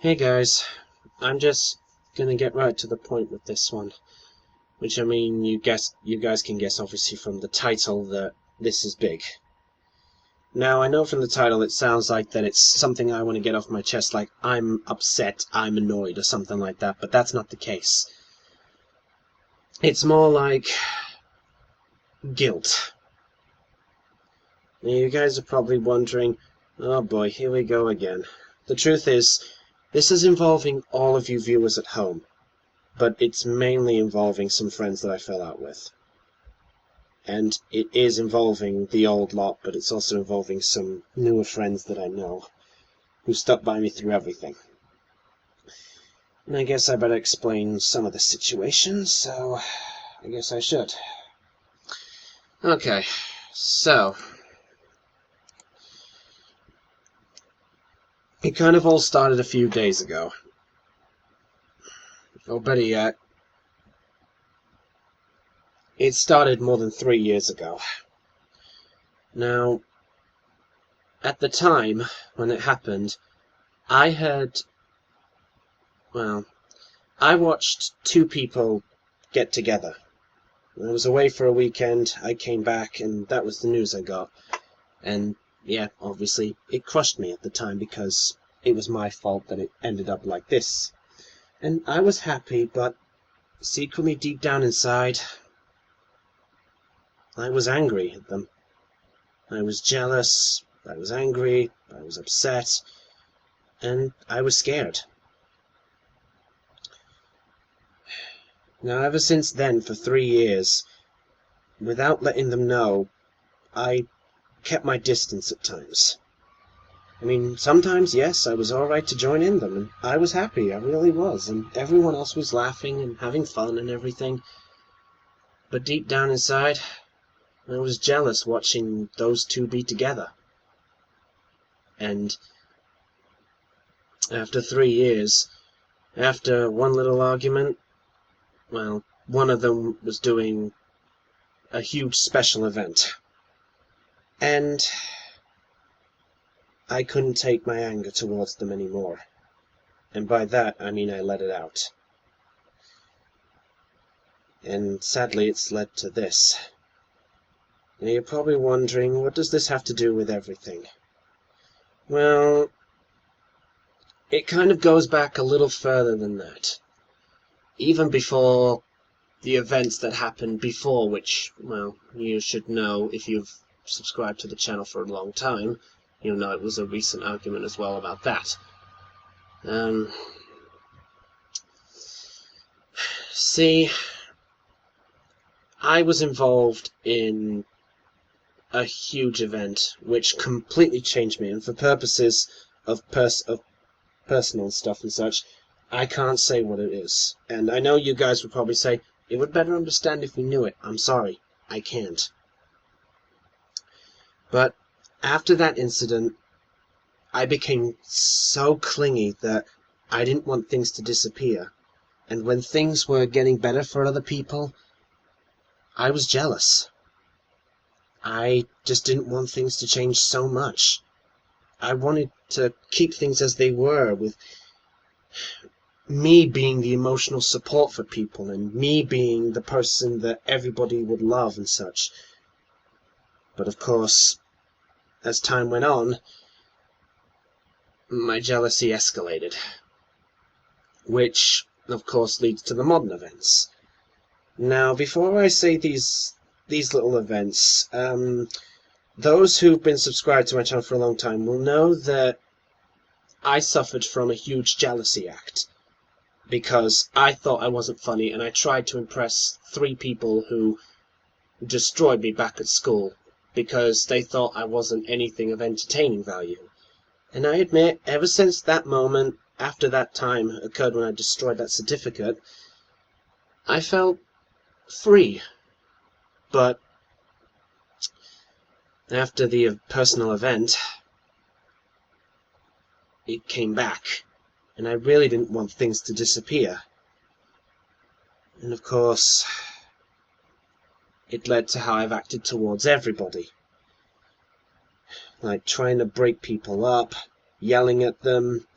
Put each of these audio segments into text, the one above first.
Hey guys, I'm just gonna get right to the point with this one. Which I mean, you guys can guess obviously from the title that this is big. Now I know from the title it sounds like that it's something I want to get off my chest, like I'm upset, I'm annoyed, or something like that, but that's not the case. It's more like guilt. Now, you guys are probably wondering, oh boy, here we go again. The truth is, this is involving all of you viewers at home. But it's mainly involving some friends that I fell out with. And it is involving the old lot, but it's also involving some newer friends that I know, who stuck by me through everything. And I guess I better explain some of the situations, so I guess I should. Okay, so it kind of all started a few days ago. Or better yet, it started more than 3 years ago. Now, at the time when it happened, I watched two people get together. I was away for a weekend, I came back, and that was the news I got. And yeah, obviously, it crushed me at the time because it was my fault that it ended up like this. And I was happy, but secretly deep down inside, I was angry at them. I was jealous, I was angry, I was upset, and I was scared. Now, ever since then, for 3 years, without letting them know, I kept my distance at times. I mean, sometimes, yes, I was alright to join in them, and I was happy, I really was, and everyone else was laughing and having fun and everything. But deep down inside, I was jealous watching those two be together. And after 3 years, after one little argument, well, one of them was doing a huge special event. And I couldn't take my anger towards them anymore. And by that, I mean I let it out. And sadly, it's led to this. Now, you're probably wondering, what does this have to do with everything? Well, it kind of goes back a little further than that. Even before the events that happened before, which, well, you should know if you've subscribed to the channel for a long time. You'll know it was a recent argument as well about that. See, I was involved in a huge event which completely changed me, and for purposes of personal stuff and such, I can't say what it is. And I know you guys would probably say, it would better understand if we knew it. I'm sorry, I can't. But after that incident, I became so clingy that I didn't want things to disappear. And when things were getting better for other people, I was jealous. I just didn't want things to change so much. I wanted to keep things as they were, with me being the emotional support for people, and me being the person that everybody would love and such. But of course, as time went on, my jealousy escalated. Which, of course, leads to the modern events. Now, before I say these little events, those who've been subscribed to my channel for a long time will know that I suffered from a huge jealousy act, because I thought I wasn't funny, and I tried to impress 3 people who destroyed me back at school, because they thought I wasn't anything of entertaining value. And I admit, ever since that moment, after that time occurred when I destroyed that certificate, I felt free. But after the personal event, it came back, and I really didn't want things to disappear. And of course, it led to how I've acted towards everybody. Like trying to break people up, yelling at them,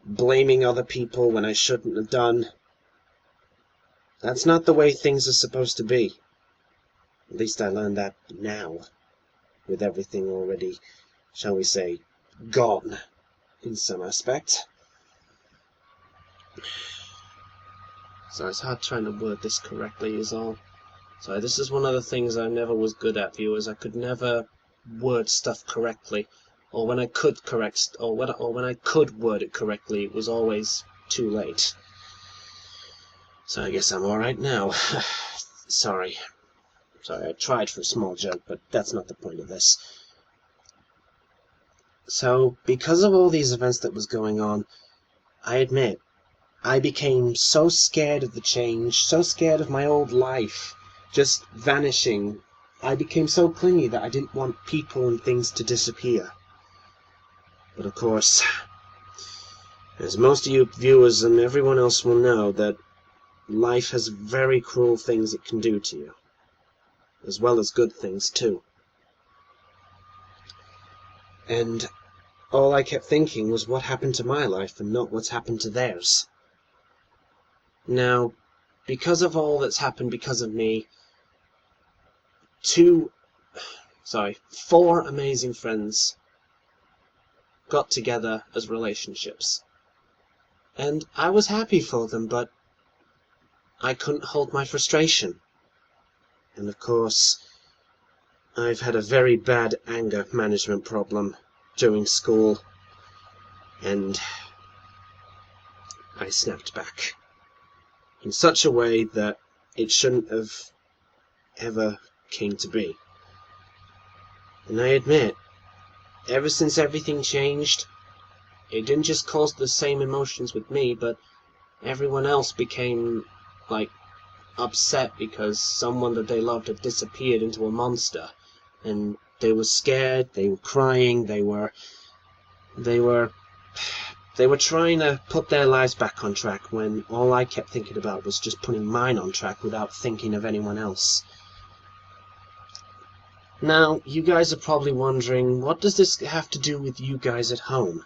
blaming other people when I shouldn't have done. That's not the way things are supposed to be. At least I learned that now, with everything already, shall we say, gone, in some aspect. So it's hard trying to word this correctly is all. So this is one of the things I never was good at, viewers. I could never word stuff correctly, or when I could when I could word it correctly, it was always too late. So I guess I'm alright now. Sorry, I tried for a small joke, but that's not the point of this. So, because of all these events that was going on, I admit, I became so scared of the change, so scared of my old life just vanishing. I became so clingy that I didn't want people and things to disappear. But of course, as most of you viewers and everyone else will know, that life has very cruel things it can do to you, as well as good things too. And all I kept thinking was what happened to my life and not what's happened to theirs. Now, because of all that's happened because of me, 4 amazing friends got together as relationships. And I was happy for them, but I couldn't hold my frustration. And of course, I've had a very bad anger management problem during school, and I snapped back in such a way that it shouldn't have ever came to be. And I admit, ever since everything changed, it didn't just cause the same emotions with me, but everyone else became, upset because someone that they loved had disappeared into a monster. And they were scared, they were crying, they were trying to put their lives back on track, when all I kept thinking about was just putting mine on track without thinking of anyone else. Now, you guys are probably wondering, what does this have to do with you guys at home?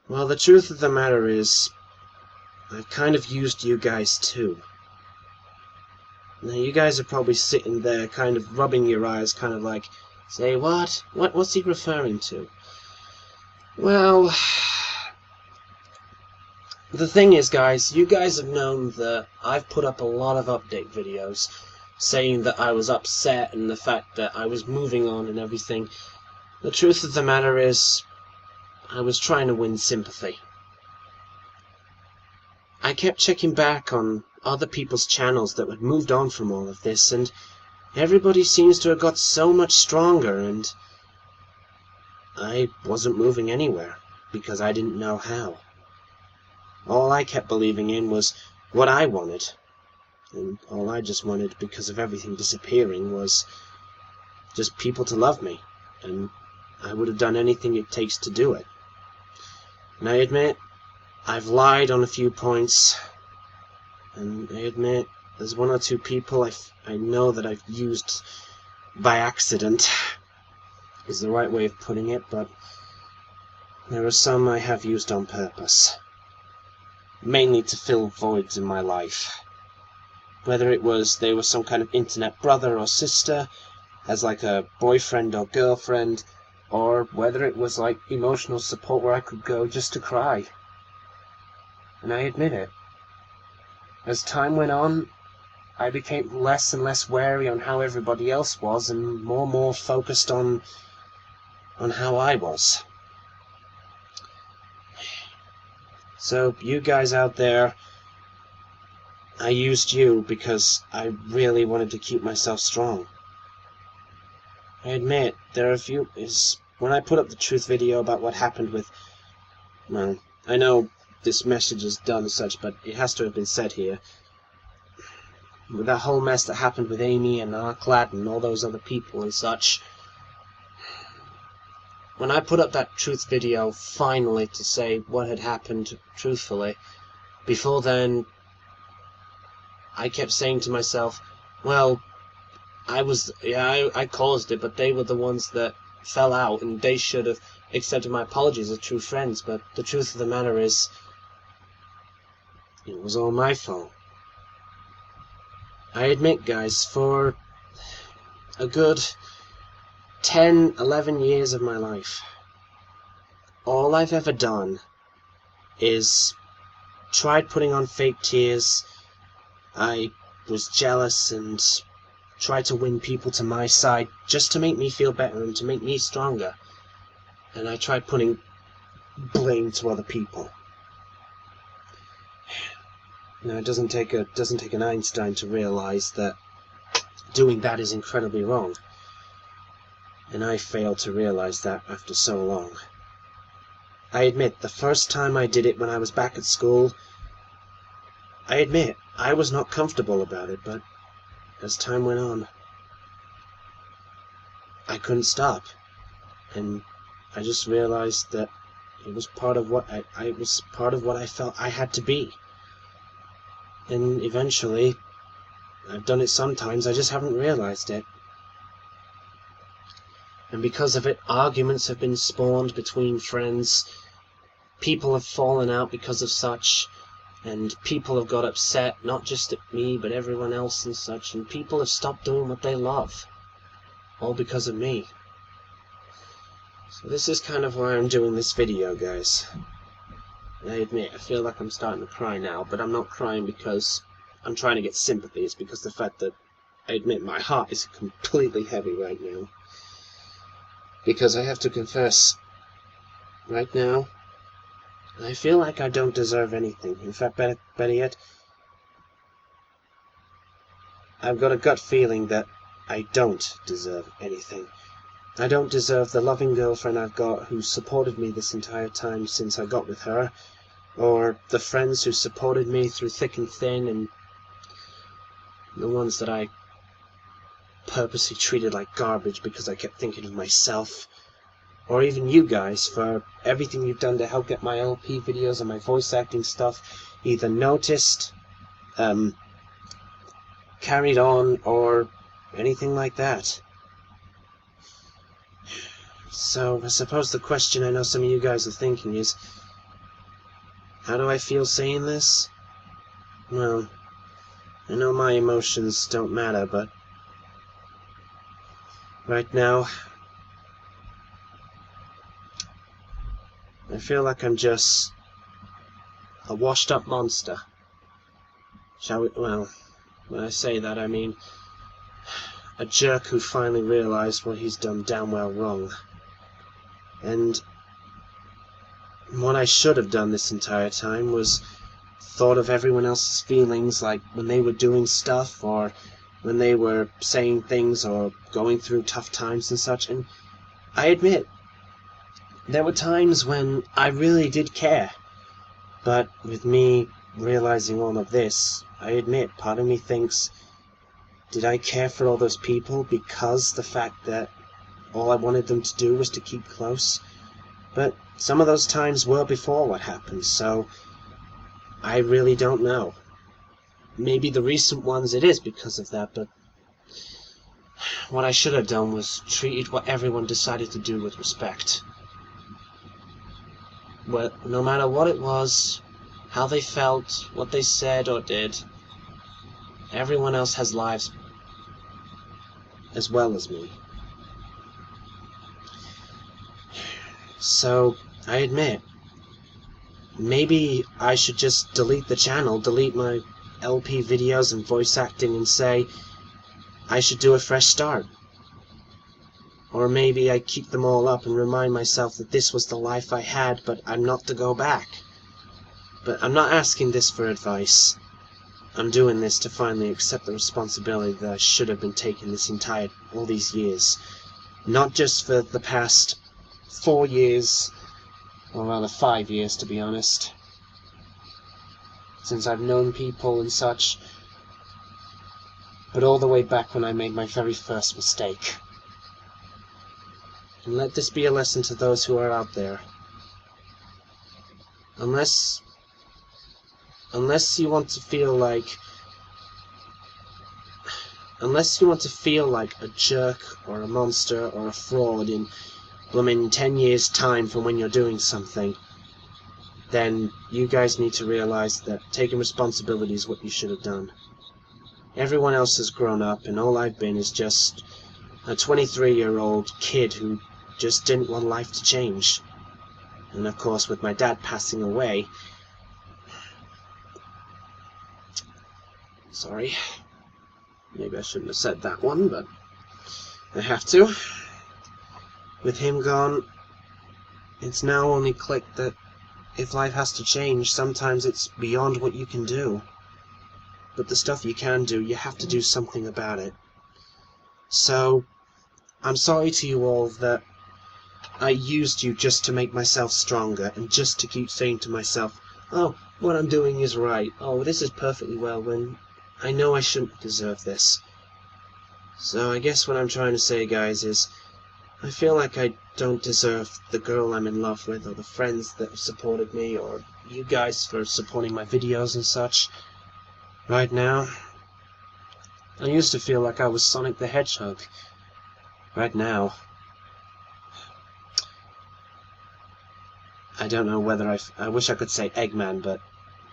Well, the truth of the matter is, I've kind of used you guys too. Now, you guys are probably sitting there kind of rubbing your eyes, kind of like, say, what? What's he referring to? Well, the thing is, guys, you guys have known that I've put up a lot of update videos saying that I was upset and the fact that I was moving on and everything. The truth of the matter is, I was trying to win sympathy. I kept checking back on other people's channels that had moved on from all of this, and everybody seems to have got so much stronger, and I wasn't moving anywhere because I didn't know how. All I kept believing in was what I wanted, and all I just wanted, because of everything disappearing, was just people to love me, and I would have done anything it takes to do it. And I admit, I've lied on a few points, and I admit there's 1 or 2 people I know that I've used by accident, is the right way of putting it, but there are some I have used on purpose, mainly to fill voids in my life. Whether it was they were some kind of internet brother or sister, as like a boyfriend or girlfriend, or whether it was like emotional support where I could go just to cry. And I admit it. As time went on, I became less and less wary on how everybody else was, and more focused on how I was. So, you guys out there, I used you because I really wanted to keep myself strong. I admit, there are a few... when I put up the truth video about what happened with... Well, I know this message is done as such, but it has to have been said here. With that whole mess that happened with Amy and Arklad and all those other people and such... When I put up that truth video, finally, to say what had happened truthfully, before then, I kept saying to myself, well, I caused it, but they were the ones that fell out, and they should have accepted my apologies as true friends, but the truth of the matter is, it was all my fault. I admit, guys, for a good 10, 11 years of my life, all I've ever done is tried putting on fake tears. I was jealous and tried to win people to my side just to make me feel better and to make me stronger. And I tried putting blame to other people. Now, it doesn't take an Einstein to realize that doing that is incredibly wrong. And I failed to realize that after so long. I admit, the first time I did it when I was back at school, I admit, I was not comfortable about it, but as time went on, I couldn't stop. And I just realized that it was part of what I felt I had to be. And eventually, I've done it sometimes, I just haven't realized it. And because of it, arguments have been spawned between friends, people have fallen out because of such, and people have got upset, not just at me, but everyone else and such, and people have stopped doing what they love, all because of me. So this is kind of why I'm doing this video, guys. I admit, I feel like I'm starting to cry now, but I'm not crying because I'm trying to get sympathy. It's because the fact that, I admit, my heart is completely heavy right now. Because I have to confess, right now, I feel like I don't deserve anything. In fact, better yet, I've got a gut feeling that I don't deserve anything. I don't deserve the loving girlfriend I've got who supported me this entire time since I got with her, or the friends who supported me through thick and thin, and the ones that I purposely treated like garbage because I kept thinking of myself, or even you guys for everything you've done to help get my LP videos and my voice acting stuff either noticed, carried on, or anything like that. So, I suppose the question I know some of you guys are thinking is, how do I feel saying this? Well, I know my emotions don't matter, but right now, I feel like I'm just a washed-up monster. Well, when I say that, I mean a jerk who finally realized what he's done damn well wrong. And what I should have done this entire time was thought of everyone else's feelings, like when they were doing stuff, or when they were saying things, or going through tough times and such. And I admit, there were times when I really did care. But with me realizing all of this, I admit, part of me thinks, did I care for all those people because the fact that all I wanted them to do was to keep close? But some of those times were before what happened, so I really don't know. Maybe the recent ones it is because of that, but what I should have done was treated what everyone decided to do with respect. Well, no matter what it was, how they felt, what they said or did, everyone else has lives as well as me. So, I admit, maybe I should just delete the channel, delete my LP videos and voice acting, and say I should do a fresh start. Or maybe I keep them all up and remind myself that this was the life I had, but I'm not to go back. But I'm not asking this for advice. I'm doing this to finally accept the responsibility that I should have been taking all these years. Not just for the past 4 years, or rather 5 years to be honest, since I've known people and such, but all the way back when I made my very first mistake. And let this be a lesson to those who are out there. Unless you want to feel like a jerk or a monster or a fraud in blooming 10 years' time from when you're doing something, then you guys need to realize that taking responsibility is what you should have done. Everyone else has grown up, and all I've been is just a 23-year-old kid who just didn't want life to change. And of course, with my dad passing away... Sorry. Maybe I shouldn't have said that one, but I have to. With him gone, it's now only clicked that if life has to change, sometimes it's beyond what you can do. But the stuff you can do, you have to do something about it. So, I'm sorry to you all that I used you just to make myself stronger, and just to keep saying to myself, oh, what I'm doing is right, oh, this is perfectly well, when I know I shouldn't deserve this. So I guess what I'm trying to say, guys, is I feel like I don't deserve the girl I'm in love with, or the friends that have supported me, or you guys for supporting my videos and such. Right now, I used to feel like I was Sonic the Hedgehog. Right now, I don't know whether I wish I could say Eggman, but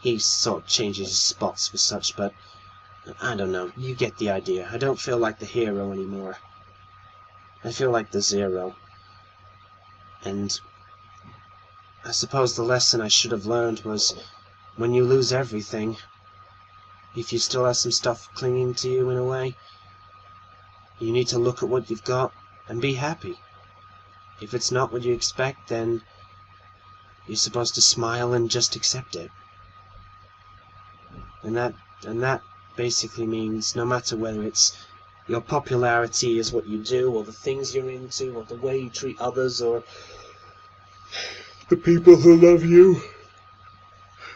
he sort of changes his spots for such, but I don't know, you get the idea. I don't feel like the hero anymore. I feel like the zero. And I suppose the lesson I should have learned was, when you lose everything, if you still have some stuff clinging to you in a way, you need to look at what you've got and be happy. If it's not what you expect, then you're supposed to smile and just accept it. And that basically means no matter whether it's your popularity is what you do, or the things you're into, or the way you treat others, or the people who love you.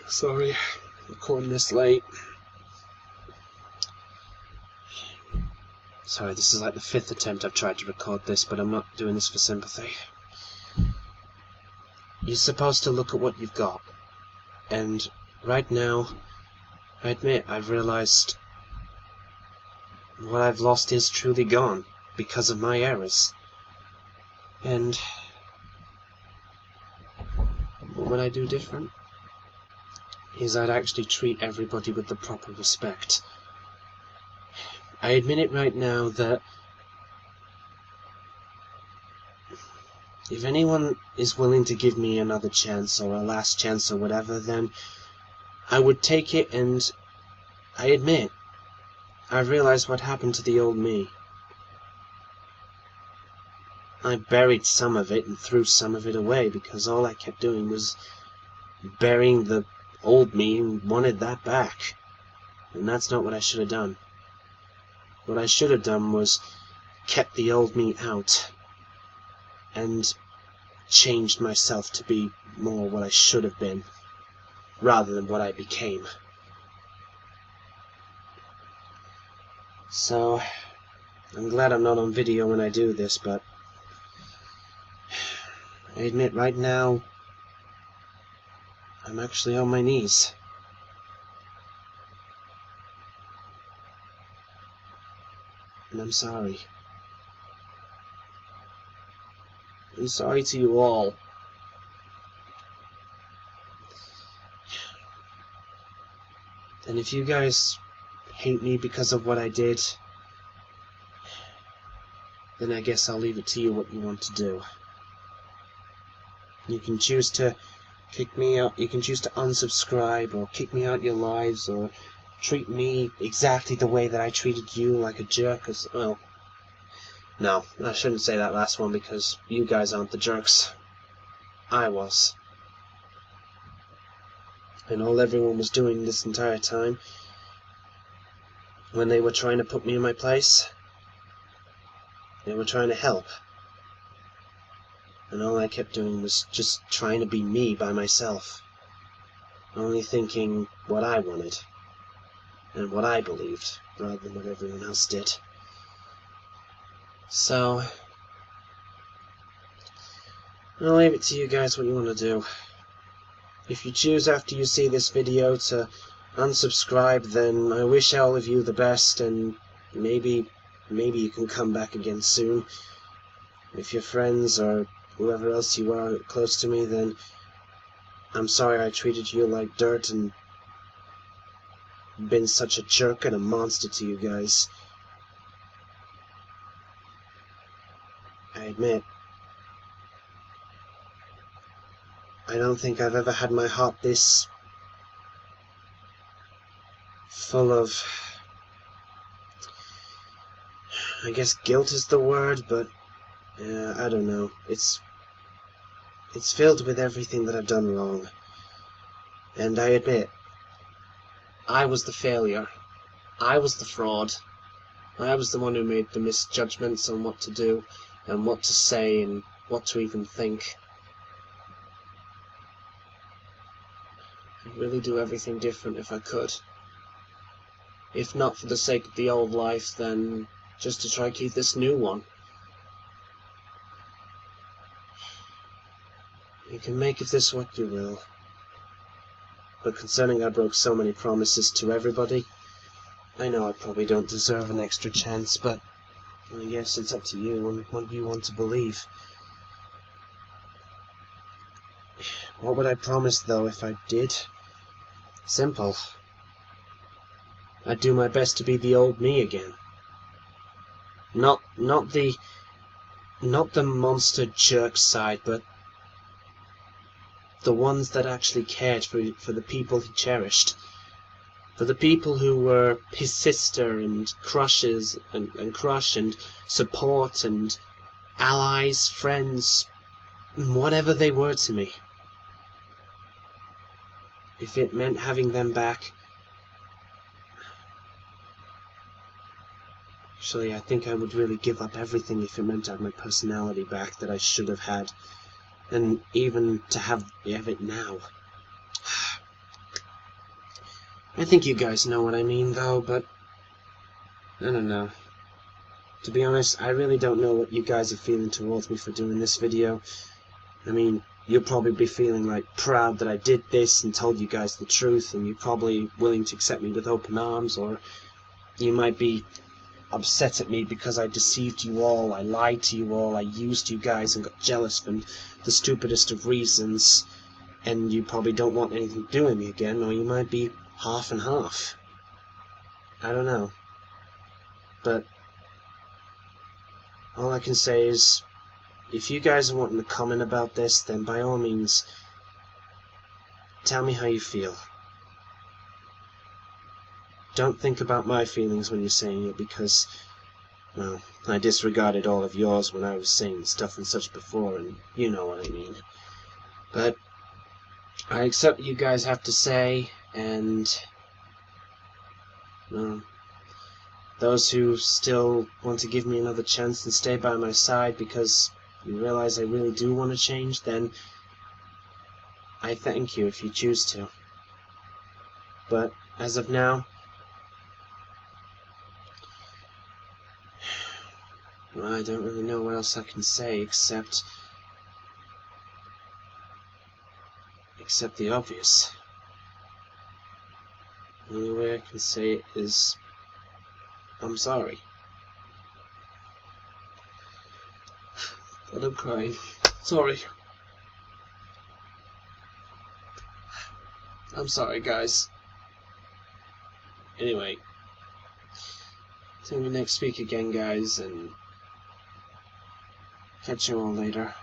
Sorry, I'm recording this late. Sorry, this is like the 5th attempt I've tried to record this, but I'm not doing this for sympathy. You're supposed to look at what you've got. And right now, I admit I've realized what I've lost is truly gone because of my errors. And what would I do different? Is I'd actually treat everybody with the proper respect. I admit it right now that if anyone is willing to give me another chance, or a last chance, or whatever, then I would take it, and I admit, I realized what happened to the old me. I buried some of it and threw some of it away, because all I kept doing was burying the old me and wanted that back. And that's not what I should have done. What I should have done was kept the old me out and changed myself to be more what I should have been, rather than what I became. So, I'm glad I'm not on video when I do this, but I admit right now, I'm actually on my knees. And I'm sorry. I'm sorry to you all. And if you guys hate me because of what I did, then I guess I'll leave it to you what you want to do. You can choose to kick me out, you can choose to unsubscribe, or kick me out your lives, or treat me exactly the way that I treated you, like a jerk, as well. No, I shouldn't say that last one, because you guys aren't the jerks. I was. And all everyone was doing this entire time, when they were trying to put me in my place, they were trying to help. And all I kept doing was just trying to be me by myself. Only thinking what I wanted, and what I believed, rather than what everyone else did. So, I'll leave it to you guys what you want to do. If you choose after you see this video to unsubscribe, then I wish all of you the best, and maybe you can come back again soon. If your friends or whoever else you are close to me, then I'm sorry I treated you like dirt and been such a jerk and a monster to you guys. I admit, I don't think I've ever had my heart this full of, I guess guilt is the word, but I don't know. It's filled with everything that I've done wrong. And I admit, I was the failure. I was the fraud. I was the one who made the misjudgments on what to do and what to say and what to even think. I'd really do everything different if I could. If not for the sake of the old life, then just to try to keep this new one. You can make of this what you will. But concerning I broke so many promises to everybody, I know I probably don't deserve an extra chance, but I guess it's up to you and what you want to believe. What would I promise, though, if I did? Simple. I'd do my best to be the old me again. Not the monster jerk side, but the ones that actually cared for the people he cherished. For the people who were his sister and crushes and crush and support and allies, friends, whatever they were to me. If it meant having them back. Actually, I think I would really give up everything if it meant to have my personality back that I should have had. And even to have it now. I think you guys know what I mean, though, but I don't know. To be honest, I really don't know what you guys are feeling towards me for doing this video. I mean, you'll probably be feeling like proud that I did this and told you guys the truth, and you're probably willing to accept me with open arms, or you might be upset at me because I deceived you all, I lied to you all, I used you guys and got jealous for the stupidest of reasons, and you probably don't want anything to do with me again, or you might be half and half. I don't know. But all I can say is, if you guys are wanting to comment about this, then by all means, tell me how you feel. Don't think about my feelings when you're saying it, because, well, I disregarded all of yours when I was saying stuff and such before, and you know what I mean. But I accept what you guys have to say, and those who still want to give me another chance and stay by my side because you realize I really do want to change, then I thank you if you choose to. But as of now, well, I don't really know what else I can say except the obvious. The only way I can say it is, I'm sorry. But I'm crying. Sorry. I'm sorry, guys. Anyway, till we next speak again, guys, and catch you all later.